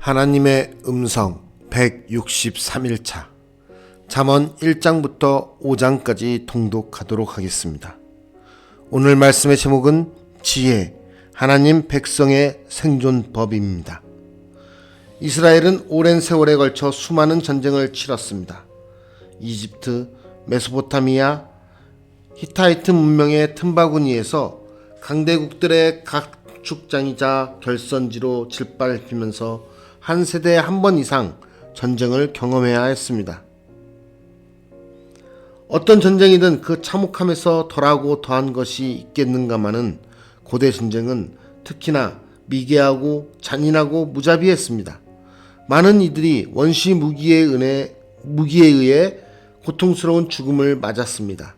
하나님의 음성 163일차 잠언 1장부터 5장까지 통독하도록 하겠습니다. 오늘 말씀의 제목은 지혜, 하나님 백성의 생존법입니다. 이스라엘은 오랜 세월에 걸쳐 수많은 전쟁을 치렀습니다. 이집트, 메소포타미아, 히타이트 문명의 틈바구니에서 강대국들의 각축장이자 결선지로 짓밟히면서 한 세대에 한 번 이상 전쟁을 경험해야 했습니다. 어떤 전쟁이든 그 참혹함에서 덜하고 더한 것이 있겠는가마는 고대 전쟁은 특히나 미개하고 잔인하고 무자비했습니다. 많은 이들이 원시 무기에 의해 고통스러운 죽음을 맞았습니다.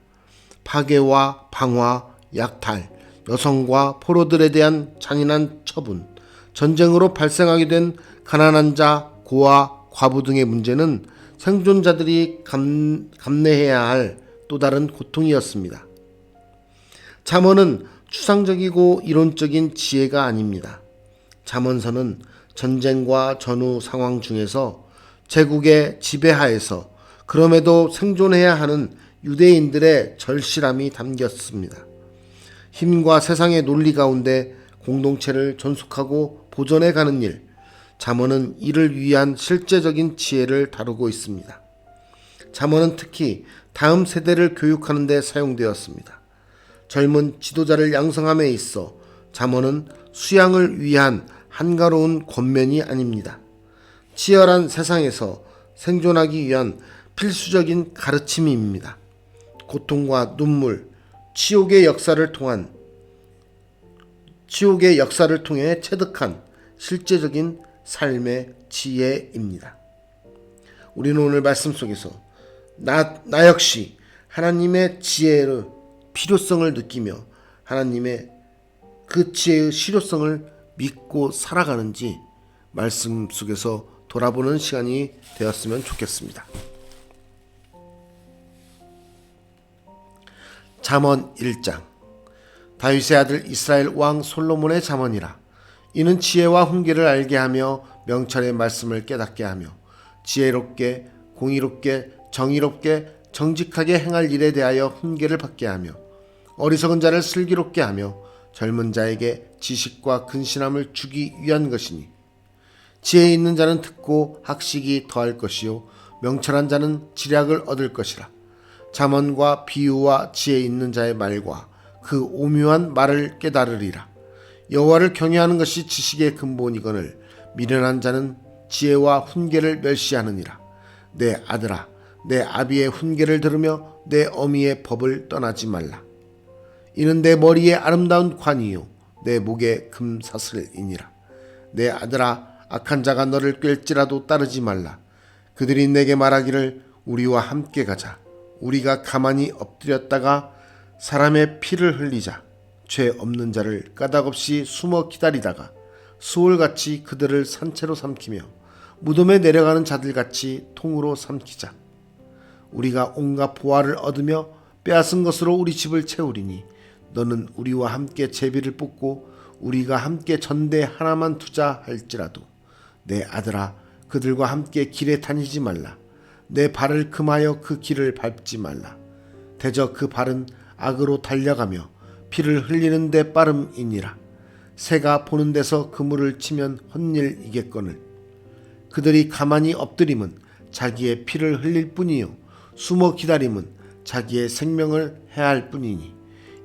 파괴와 방화, 약탈, 여성과 포로들에 대한 잔인한 처분, 전쟁으로 발생하게 된 가난한 자, 고아, 과부 등의 문제는 생존자들이 감내해야 할 또 다른 고통이었습니다. 잠언은 추상적이고 이론적인 지혜가 아닙니다. 잠언서는 전쟁과 전후 상황 중에서 제국의 지배하에서 그럼에도 생존해야 하는 유대인들의 절실함이 담겼습니다. 힘과 세상의 논리 가운데 공동체를 존속하고 보존해 가는 일, 잠언은 이를 위한 실제적인 지혜를 다루고 있습니다. 잠언은 특히 다음 세대를 교육하는 데 사용되었습니다. 젊은 지도자를 양성함에 있어 잠언은 수양을 위한 한가로운 권면이 아닙니다. 치열한 세상에서 생존하기 위한 필수적인 가르침입니다. 고통과 눈물, 치욕의 역사를 통해 체득한 실제적인 삶의 지혜입니다. 우리는 오늘 말씀 속에서 나 역시 하나님의 지혜의 필요성을 느끼며 하나님의 그 지혜의 실효성을 믿고 살아가는지 말씀 속에서 돌아보는 시간이 되었으면 좋겠습니다. 잠언 1장. 다윗의 아들 이스라엘 왕 솔로몬의 잠언이라. 이는 지혜와 훈계를 알게 하며 명철의 말씀을 깨닫게 하며 지혜롭게 공의롭게 정의롭게 정직하게 행할 일에 대하여 훈계를 받게 하며 어리석은 자를 슬기롭게 하며 젊은 자에게 지식과 근신함을 주기 위한 것이니 지혜 있는 자는 듣고 학식이 더할 것이요 명철한 자는 지략을 얻을 것이라. 잠언과 비유와 지혜 있는 자의 말과 그 오묘한 말을 깨달으리라. 여호와를 경외하는 것이 지식의 근본이거늘 미련한 자는 지혜와 훈계를 멸시하느니라. 내 아들아, 내 아비의 훈계를 들으며 내 어미의 법을 떠나지 말라. 이는 내 머리에 아름다운 관이요 내 목에 금사슬이니라. 내 아들아, 악한 자가 너를 꿰을지라도 따르지 말라. 그들이 내게 말하기를 우리와 함께 가자. 우리가 가만히 엎드렸다가 사람의 피를 흘리자. 죄 없는 자를 까닭없이 숨어 기다리다가 수월같이 그들을 산채로 삼키며 무덤에 내려가는 자들같이 통으로 삼키자. 우리가 온갖 보화를 얻으며 빼앗은 것으로 우리 집을 채우리니 너는 우리와 함께 제비를 뽑고 우리가 함께 전대 하나만 두자 할지라도 내 아들아, 그들과 함께 길에 다니지 말라. 내 발을 금하여 그 길을 밟지 말라. 대저 그 발은 악으로 달려가며 피를 흘리는 데 빠름이니라. 새가 보는 데서 그물을 치면 헛일이겠거늘 그들이 가만히 엎드림은 자기의 피를 흘릴 뿐이요 숨어 기다림은 자기의 생명을 해할 뿐이니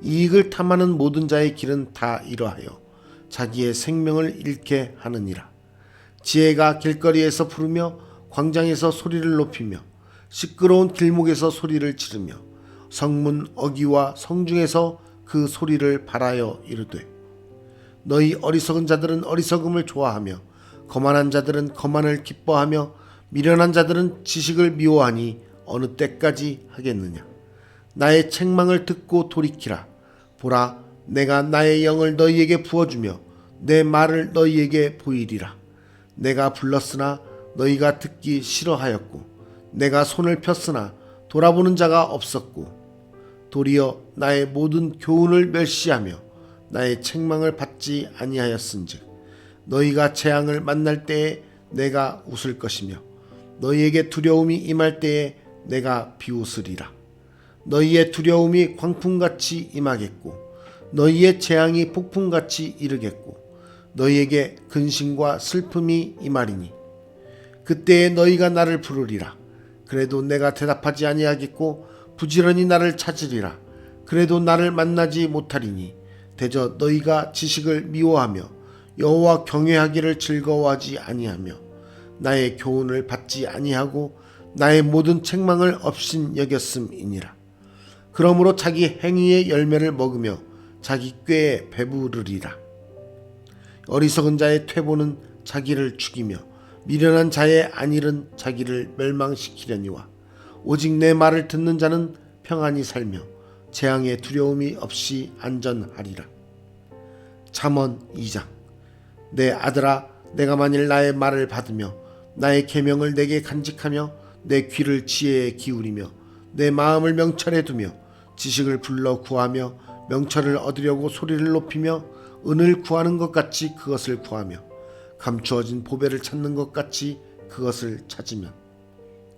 이익을 탐하는 모든 자의 길은 다 이러하여 자기의 생명을 잃게 하느니라. 지혜가 길거리에서 부르며 광장에서 소리를 높이며 시끄러운 길목에서 소리를 지르며 성문 어귀와 성중에서 그 소리를 발하여 이르되 너희 어리석은 자들은 어리석음을 좋아하며 거만한 자들은 거만을 기뻐하며 미련한 자들은 지식을 미워하니 어느 때까지 하겠느냐. 나의 책망을 듣고 돌이키라. 보라, 내가 나의 영을 너희에게 부어주며 내 말을 너희에게 보이리라. 내가 불렀으나 너희가 듣기 싫어하였고 내가 손을 폈으나 돌아보는 자가 없었고 도리어 나의 모든 교훈을 멸시하며 나의 책망을 받지 아니하였은즉 너희가 재앙을 만날 때에 내가 웃을 것이며 너희에게 두려움이 임할 때에 내가 비웃으리라. 너희의 두려움이 광풍같이 임하겠고 너희의 재앙이 폭풍같이 이르겠고 너희에게 근심과 슬픔이 임하리니 그때에 너희가 나를 부르리라. 그래도 내가 대답하지 아니하겠고 부지런히 나를 찾으리라. 그래도 나를 만나지 못하리니 대저 너희가 지식을 미워하며 여호와 경외하기를 즐거워하지 아니하며 나의 교훈을 받지 아니하고 나의 모든 책망을 업신 여겼음이니라. 그러므로 자기 행위의 열매를 먹으며 자기 꾀에 배부르리라. 어리석은 자의 퇴보는 자기를 죽이며 미련한 자의 안일은 자기를 멸망시키려니와 오직 내 말을 듣는 자는 평안히 살며 재앙의 두려움이 없이 안전하리라. 잠언 2장. 내 아들아, 내가 만일 나의 말을 받으며 나의 계명을 내게 간직하며 내 귀를 지혜에 기울이며 내 마음을 명철에 두며 지식을 불러 구하며 명철을 얻으려고 소리를 높이며 은을 구하는 것 같이 그것을 구하며 감추어진 보배를 찾는 것 같이 그것을 찾으면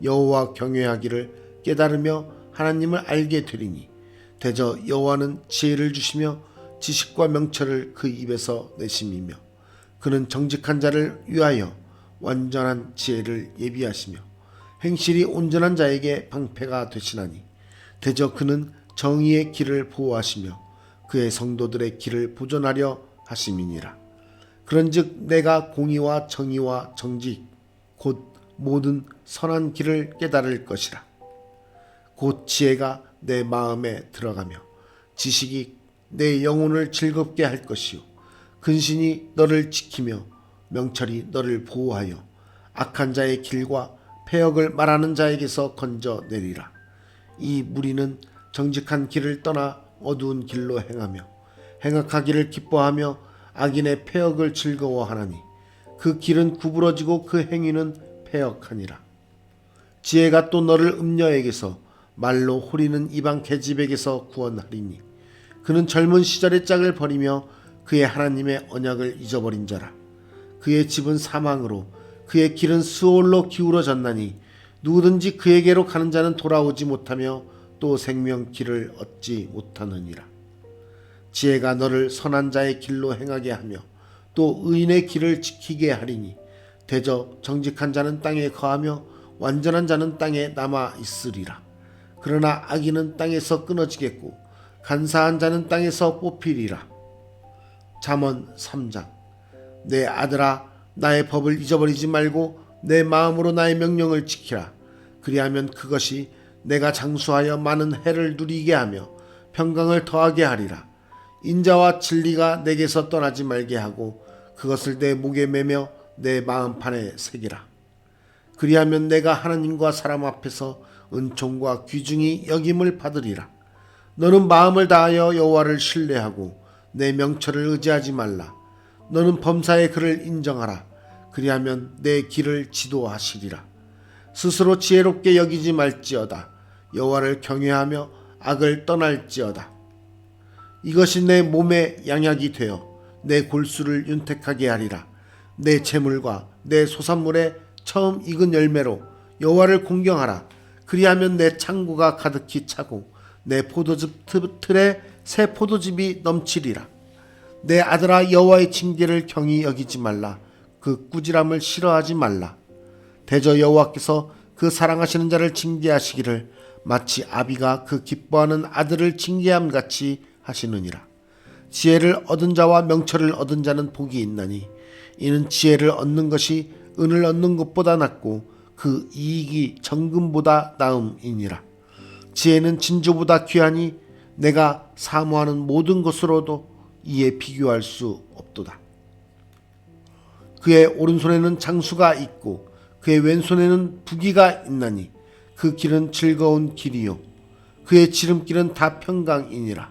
여호와 경외하기를 깨달으며 하나님을 알게 되리니 대저 여호와는 지혜를 주시며 지식과 명철을 그 입에서 내심이며 그는 정직한 자를 위하여 완전한 지혜를 예비하시며 행실이 온전한 자에게 방패가 되시나니 대저 그는 정의의 길을 보호하시며 그의 성도들의 길을 보존하려 하심이니라. 그런즉 내가 공의와 정의와 정직 곧 모든 선한 길을 깨달을 것이라. 곧 지혜가 내 마음에 들어가며 지식이 내 영혼을 즐겁게 할 것이요 근신이 너를 지키며 명철이 너를 보호하여 악한 자의 길과 패역을 말하는 자에게서 건져내리라. 이 무리는 정직한 길을 떠나 어두운 길로 행하며 행악하기를 기뻐하며 악인의 패역을 즐거워하나니 그 길은 구부러지고 그 행위는 패역하니라. 지혜가 또 너를 음녀에게서 말로 호리는 이방 계집에게서 구원하리니 그는 젊은 시절의 짝을 버리며 그의 하나님의 언약을 잊어버린 자라. 그의 집은 사망으로 그의 길은 스올로 기울어졌나니 누구든지 그에게로 가는 자는 돌아오지 못하며 또 생명 길을 얻지 못하느니라. 지혜가 너를 선한 자의 길로 행하게 하며 또 의인의 길을 지키게 하리니 대저 정직한 자는 땅에 거하며 완전한 자는 땅에 남아 있으리라. 그러나 악인은 땅에서 끊어지겠고 간사한 자는 땅에서 뽑히리라. 잠언 3장. 내 아들아, 나의 법을 잊어버리지 말고 내 마음으로 나의 명령을 지키라. 그리하면 그것이 내가 장수하여 많은 해를 누리게 하며 평강을 더하게 하리라. 인자와 진리가 내게서 떠나지 말게 하고 그것을 내 목에 매며 내 마음판에 새기라. 그리하면 내가 하나님과 사람 앞에서 은총과 귀중히 여김을 받으리라. 너는 마음을 다하여 여호와를 신뢰하고 내 명철을 의지하지 말라. 너는 범사의 그를 인정하라. 그리하면 내 길을 지도하시리라. 스스로 지혜롭게 여기지 말지어다. 여호와를 경외하며 악을 떠날지어다. 이것이 내 몸의 양약이 되어 내 골수를 윤택하게 하리라. 내 재물과 내 소산물의 처음 익은 열매로 여호와를 공경하라. 그리하면 내 창고가 가득히 차고 내 포도즙 틀에 새 포도즙이 넘치리라. 내 아들아, 여호와의 징계를 경히 여기지 말라. 그 꾸지람을 싫어하지 말라. 대저 여호와께서 그 사랑하시는 자를 징계하시기를 마치 아비가 그 기뻐하는 아들을 징계함 같이 하시느니라. 지혜를 얻은 자와 명철을 얻은 자는 복이 있나니 이는 지혜를 얻는 것이 은을 얻는 것보다 낫고 그 이익이 정금보다 나음이니라. 지혜는 진주보다 귀하니 내가 사모하는 모든 것으로도 이에 비교할 수 없도다. 그의 오른손에는 장수가 있고 그의 왼손에는 부귀가 있나니 그 길은 즐거운 길이요 그의 지름길은 다 평강이니라.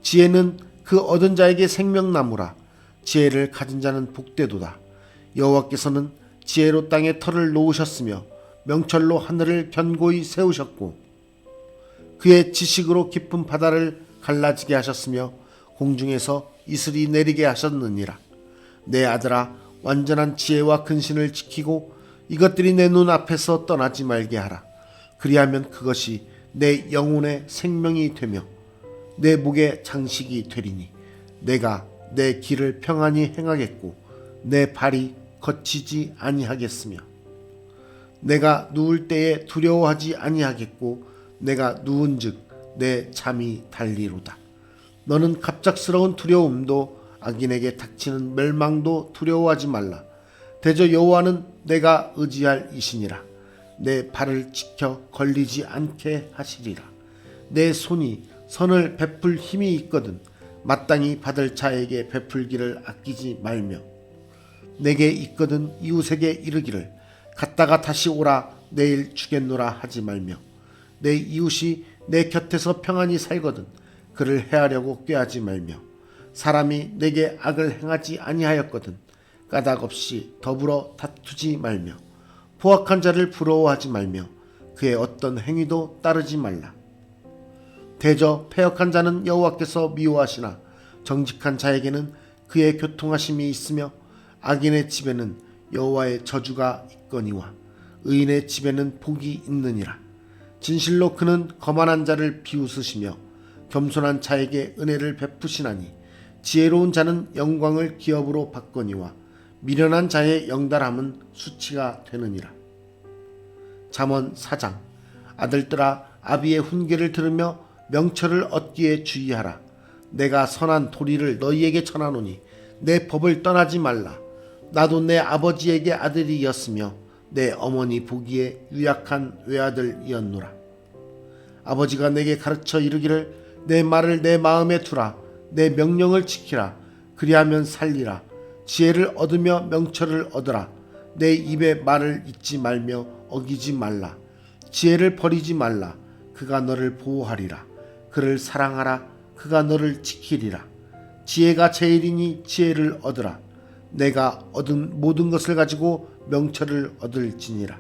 지혜는 그 얻은 자에게 생명나무라. 지혜를 가진 자는 복되도다. 여호와께서는 지혜로 땅에 터를 놓으셨으며 명철로 하늘을 견고히 세우셨고 그의 지식으로 깊은 바다를 갈라지게 하셨으며 공중에서 이슬이 내리게 하셨느니라. 내 아들아, 완전한 지혜와 근신을 지키고 이것들이 내 눈 앞에서 떠나지 말게 하라. 그리하면 그것이 내 영혼의 생명이 되며 내 목의 장식이 되리니 내가 내 길을 평안히 행하겠고 내 발이 거치지 아니하겠으며 내가 누울 때에 두려워하지 아니하겠고 내가 누운즉 내 잠이 달리로다. 너는 갑작스러운 두려움도 악인에게 닥치는 멸망도 두려워하지 말라. 대저 여호와는 내가 의지할 이시니라. 내 발을 지켜 걸리지 않게 하시리라. 내 손이 선을 베풀 힘이 있거든 마땅히 받을 자에게 베풀기를 아끼지 말며 내게 있거든 이웃에게 이르기를 갔다가 다시 오라 내일 주겠노라 하지 말며 내 이웃이 내 곁에서 평안히 살거든 그를 해하려고 꾀하지 말며 사람이 내게 악을 행하지 아니하였거든 까닭없이 더불어 다투지 말며 포악한 자를 부러워하지 말며 그의 어떤 행위도 따르지 말라. 대저 패역한 자는 여호와께서 미워하시나 정직한 자에게는 그의 교통하심이 있으며 악인의 집에는 여호와의 저주가 있거니와 의인의 집에는 복이 있느니라. 진실로 그는 거만한 자를 비웃으시며 겸손한 자에게 은혜를 베푸시나니 지혜로운 자는 영광을 기업으로 받거니와 미련한 자의 영달함은 수치가 되느니라. 잠언 4장. 아들들아 아비의 훈계를 들으며 명철을 얻기에 주의하라. 내가 선한 도리를 너희에게 전하노니 내 법을 떠나지 말라. 나도 내 아버지에게 아들이었으며 내 어머니 보기에 유약한 외아들이었노라. 아버지가 내게 가르쳐 이르기를 내 말을 내 마음에 두라. 내 명령을 지키라. 그리하면 살리라. 지혜를 얻으며 명철을 얻으라. 내 입의 말을 잊지 말며 어기지 말라. 지혜를 버리지 말라. 그가 너를 보호하리라. 그를 사랑하라. 그가 너를 지키리라. 지혜가 제일이니 지혜를 얻으라. 내가 얻은 모든 것을 가지고 명철을 얻을지니라.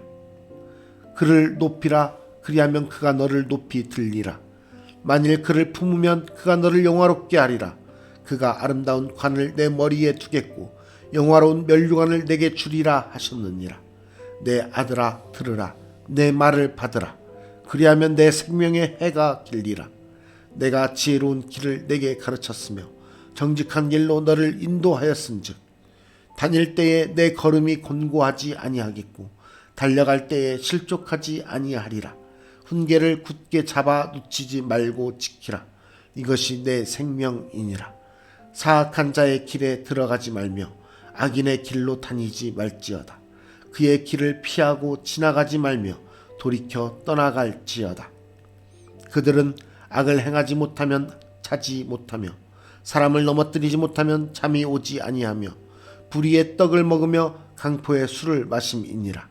그를 높이라. 그리하면 그가 너를 높이 들리라. 만일 그를 품으면 그가 너를 영화롭게 하리라. 그가 아름다운 관을 내 머리에 두겠고 영화로운 면류관을 내게 주리라 하셨느니라. 내 아들아 들으라. 내 말을 받으라. 그리하면 내 생명의 해가 길리라. 내가 지혜로운 길을 내게 가르쳤으며 정직한 길로 너를 인도하였은즉 다닐 때에 내 걸음이 곤고하지 아니하겠고 달려갈 때에 실족하지 아니하리라. 훈계를 굳게 잡아 놓치지 말고 지키라. 이것이 내 생명이니라. 사악한 자의 길에 들어가지 말며 악인의 길로 다니지 말지어다. 그의 길을 피하고 지나가지 말며 돌이켜 떠나갈지어다. 그들은 악을 행하지 못하면 자지 못하며 사람을 넘어뜨리지 못하면 잠이 오지 아니하며 불의의 떡을 먹으며 강포의 술을 마심이니라.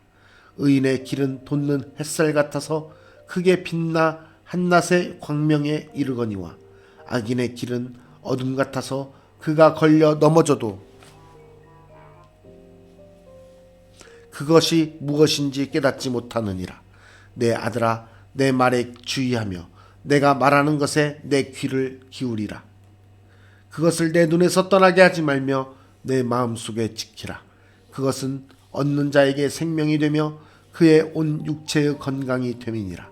의인의 길은 돋는 햇살 같아서 크게 빛나 한낮의 광명에 이르거니와 악인의 길은 어둠 같아서 그가 걸려 넘어져도 그것이 무엇인지 깨닫지 못하느니라. 내 아들아 내 말에 주의하며 내가 말하는 것에 내 귀를 기울이라. 그것을 내 눈에서 떠나게 하지 말며 내 마음속에 지키라. 그것은 얻는 자에게 생명이 되며 그의 온 육체의 건강이 됨이니라.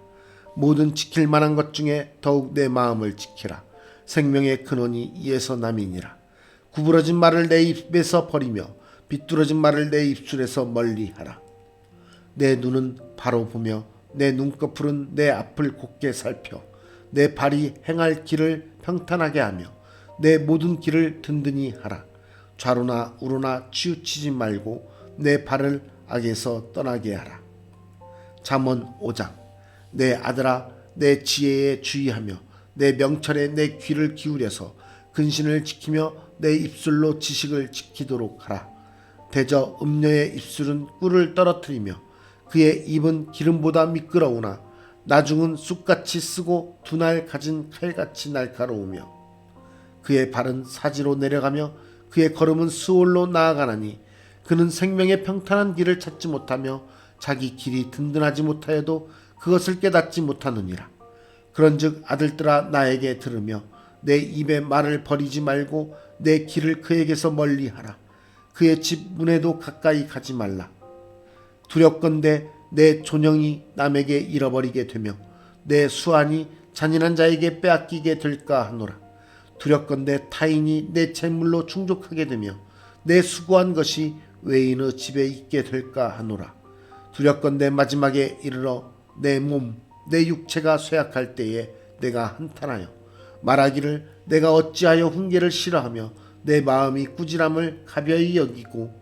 모든 지킬 만한 것 중에 더욱 내 마음을 지키라. 생명의 근원이 이에서 남이니라. 구부러진 말을 내 입에서 버리며 비뚤어진 말을 내 입술에서 멀리하라. 내 눈은 바로 보며 내 눈꺼풀은 내 앞을 곧게 살펴 내 발이 행할 길을 평탄하게 하며 내 모든 길을 든든히 하라. 좌로나 우로나 치우치지 말고 내 발을 악에서 떠나게 하라. 잠언 5장. 내 아들아 내 지혜에 주의하며 내 명철에 내 귀를 기울여서 근신을 지키며 내 입술로 지식을 지키도록 하라. 대저 음녀의 입술은 꿀을 떨어뜨리며 그의 입은 기름보다 미끄러우나 나중은 쑥같이 쓰고 두 날 가진 칼같이 날카로우며 그의 발은 사지로 내려가며 그의 걸음은 수월로 나아가나니 그는 생명의 평탄한 길을 찾지 못하며 자기 길이 든든하지 못하여도 그것을 깨닫지 못하느니라. 그런즉 아들들아 나에게 들으며 내 입의 말을 버리지 말고 내 길을 그에게서 멀리하라. 그의 집 문에도 가까이 가지 말라. 두렵건대 내 존영이 남에게 잃어버리게 되며 내 수완이 잔인한 자에게 빼앗기게 될까 하노라. 두렵건대 타인이 내 재물로 충족하게 되며 내 수고한 것이 외인의 집에 있게 될까 하노라. 두렵건대 마지막에 이르러 내 몸, 내 육체가 쇠약할 때에 내가 한탄하여 말하기를 내가 어찌하여 훈계를 싫어하며 내 마음이 꾸지람을 가벼이 여기고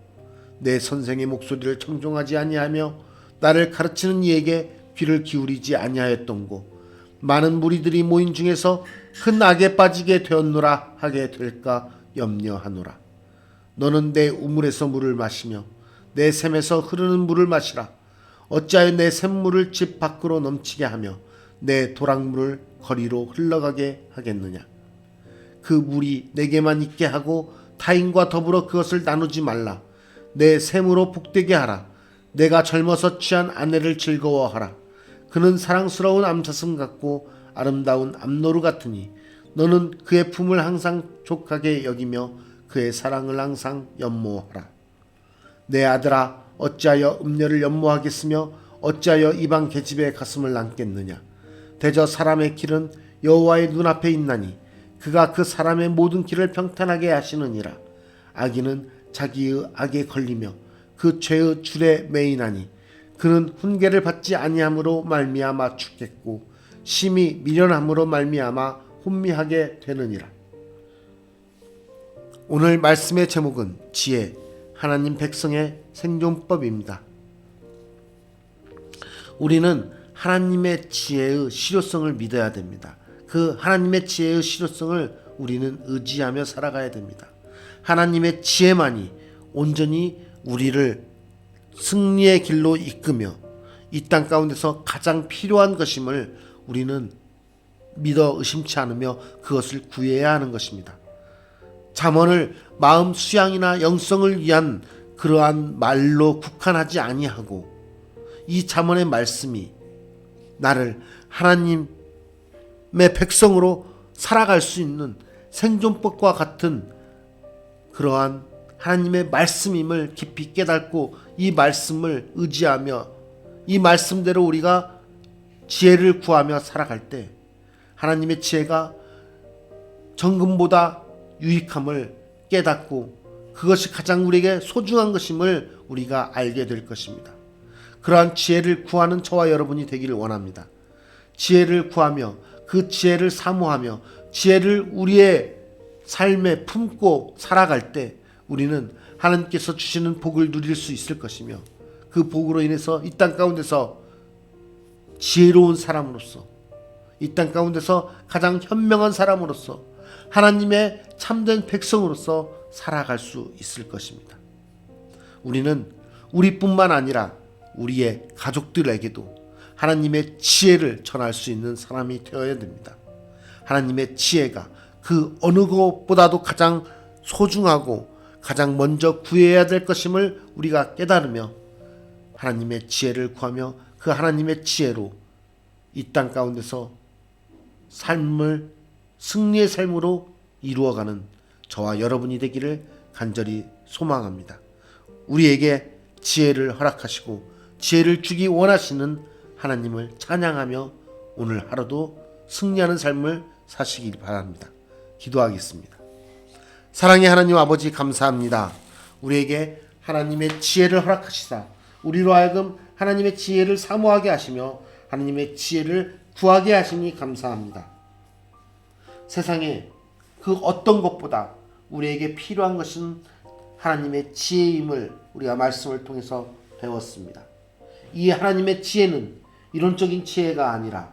내 선생의 목소리를 청종하지 아니하며 나를 가르치는 이에게 귀를 기울이지 아니하였던고. 많은 무리들이 모인 중에서 큰 악에 빠지게 되었노라 하게 될까 염려하노라. 너는 내 우물에서 물을 마시며 내 샘에서 흐르는 물을 마시라. 어찌하여 내 샘물을 집 밖으로 넘치게 하며 내 도랑물을 거리로 흘러가게 하겠느냐. 그 물이 내게만 있게 하고 타인과 더불어 그것을 나누지 말라. 내 샘으로 복되게 하라. 내가 젊어서 취한 아내를 즐거워하라. 그는 사랑스러운 암사슴 같고 아름다운 암노루 같으니 너는 그의 품을 항상 족하게 여기며 그의 사랑을 항상 연모하라. 내 아들아, 어찌하여 음녀를 연모하겠으며 어찌하여 이방 계집의 가슴을 남겠느냐. 대저 사람의 길은 여호와의 눈앞에 있나니 그가 그 사람의 모든 길을 평탄하게 하시느니라. 악인은 자기의 악에 걸리며 그 죄의 줄에 매이나니 그는 훈계를 받지 아니함으로 말미암아 죽겠고 심히 미련함으로 말미암아 혼미하게 되느니라. 오늘 말씀의 제목은 지혜, 하나님 백성의 생존법입니다. 우리는 하나님의 지혜의 실효성을 믿어야 됩니다. 그 하나님의 지혜의 실효성을 우리는 의지하며 살아가야 됩니다. 하나님의 지혜만이 온전히 우리를 승리의 길로 이끄며 이 땅 가운데서 가장 필요한 것임을 우리는 믿어 의심치 않으며 그것을 구해야 하는 것입니다. 잠언을 마음 수양이나 영성을 위한 그러한 말로 국한하지 아니하고 이 잠언의 말씀이 나를 하나님의 백성으로 살아갈 수 있는 생존법과 같은 그러한 하나님의 말씀임을 깊이 깨닫고 이 말씀을 의지하며 이 말씀대로 우리가 지혜를 구하며 살아갈 때 하나님의 지혜가 정금보다 유익함을 깨닫고 그것이 가장 우리에게 소중한 것임을 우리가 알게 될 것입니다. 그러한 지혜를 구하는 저와 여러분이 되기를 원합니다. 지혜를 구하며 그 지혜를 사모하며 지혜를 우리의 삶에 품고 살아갈 때 우리는 하나님께서 주시는 복을 누릴 수 있을 것이며 그 복으로 인해서 이 땅 가운데서 지혜로운 사람으로서 이 땅 가운데서 가장 현명한 사람으로서 하나님의 참된 백성으로서 살아갈 수 있을 것입니다. 우리는 우리뿐만 아니라 우리의 가족들에게도 하나님의 지혜를 전할 수 있는 사람이 되어야 됩니다. 하나님의 지혜가 그 어느 것보다도 가장 소중하고 가장 먼저 구해야 될 것임을 우리가 깨달으며 하나님의 지혜를 구하며 그 하나님의 지혜로 이 땅 가운데서 삶을 승리의 삶으로 이루어가는 저와 여러분이 되기를 간절히 소망합니다. 우리에게 지혜를 허락하시고 지혜를 주기 원하시는 하나님을 찬양하며 오늘 하루도 승리하는 삶을 사시길 바랍니다. 기도하겠습니다. 사랑의 하나님 아버지 감사합니다. 우리에게 하나님의 지혜를 허락하시사 우리로 하여금 하나님의 지혜를 사모하게 하시며 하나님의 지혜를 구하게 하시니 감사합니다. 세상에 그 어떤 것보다 우리에게 필요한 것은 하나님의 지혜임을 우리가 말씀을 통해서 배웠습니다. 이 하나님의 지혜는 이론적인 지혜가 아니라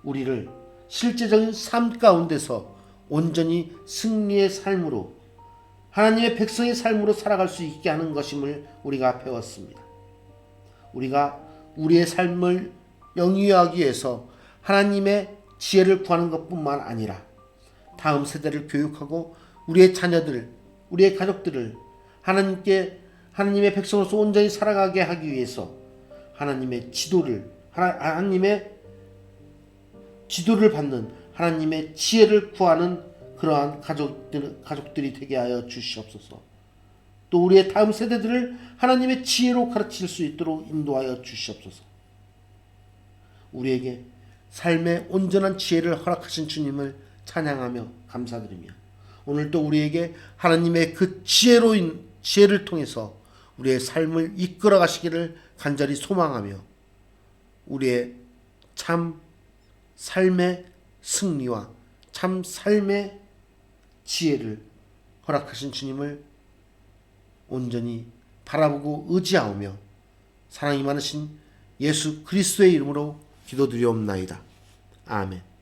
우리를 실제적인 삶 가운데서 온전히 승리의 삶으로 하나님의 백성의 삶으로 살아갈 수 있게 하는 것임을 우리가 배웠습니다. 우리가 우리의 삶을 영위하기 위해서 하나님의 지혜를 구하는 것뿐만 아니라 다음 세대를 교육하고 우리의 자녀들, 우리의 가족들을 하나님의 백성으로서 온전히 살아가게 하기 위해서 하나님의 지도를 받는 하나님의 지혜를 구하는 그러한 가족들이 되게 하여 주시옵소서. 또 우리의 다음 세대들을 하나님의 지혜로 가르칠 수 있도록 인도하여 주시옵소서. 우리에게 삶의 온전한 지혜를 허락하신 주님을 찬양하며 감사드리며 오늘도 우리에게 하나님의 그 지혜를 통해서 우리의 삶을 이끌어 가시기를 간절히 소망하며 우리의 참 삶의 승리와 참 삶의 지혜를 허락하신 주님을 온전히 바라보고 의지하오며 사랑이 많으신 예수 그리스도의 이름으로 기도드리옵나이다. 아멘.